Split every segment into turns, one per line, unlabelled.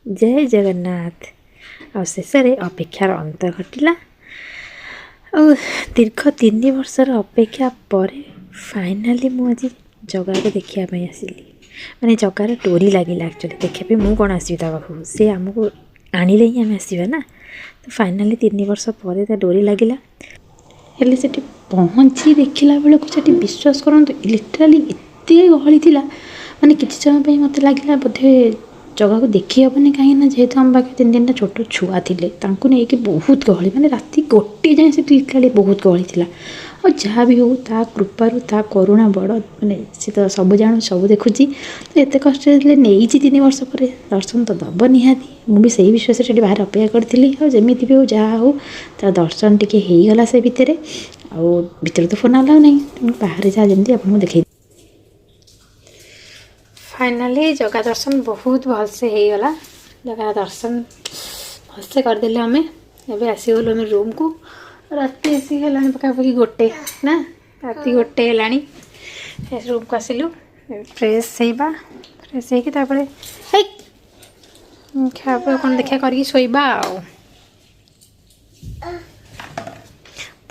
जय जगन्नाथ। आ शेष अपेक्षार अंत घटिला। दीर्घ 3 वर्षर अपेक्षा पर फाइनाली मुझे जगह को देखापी आसली माने जगार डोरी लगे एक्चुअली देखापी मु कौन आसवी ता पाखु सी आमको आणिले ही आम आसवा ना। तो फाइनाली 3 वर्ष पर ता डोरी लगिला हेले से पहुँची देखला बेलू से विश्वास करते लिटराली एत गहली थी माने किसी समय मत लगे बोधे जगह को देखी हेनी कहीं जेहेतु आम पाखे 3 छोट छुआ थे नहीं बहुत गहली माने राति 1 जाए से लिटराली बहुत गहली थी। और जहाँ भी हो ता कृपारू ता करुणा बड़ माने सी तो सब जानू सब देखुची तो एत कष्ट नहीं 3 वर्ष पर दर्शन तो दब निहाती मुझे से विश्वास से बाहर अपेक्षा करी और जमी भी हो जहाँ हो तार दर्शन टी होगला से भितर भितर तो फोन आलाउ नहीं बाहर जहाँ जमी आपको देखे। फाइनाली जगह दर्शन बहुत भलसे होगला जगह दर्शन भलसे करदेले आम एवं आसीगलु आम रूम को राति आसी है पखापाखि 1 ना राति 1 है रूम को आसिलु फ्रेश होगा फ्रेश होकर खावा कौन देखा करके शोबा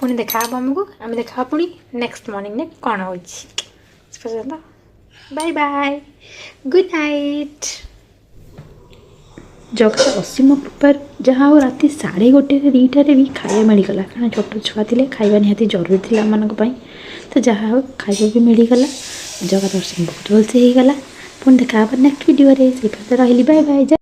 पुणी देखा आमको आम देखा पुणी नेक्स्ट मॉर्निंग ने कौन हो पर्यंत बाय बाय गुड नाइट। जगह असीम कृपार जहाँ हो राति 1:30 2टारे भी खाଇବା मिलगला कारण छोट छुआ थे खाଇବା निहाती जरूरी थी आम तो जहाँ हो खाଇବା भी मिलगला जगह दर्शन बहुत भलसे होगला पुणी देखा नेक्स्ट वीडियो रे रही बाय बाय।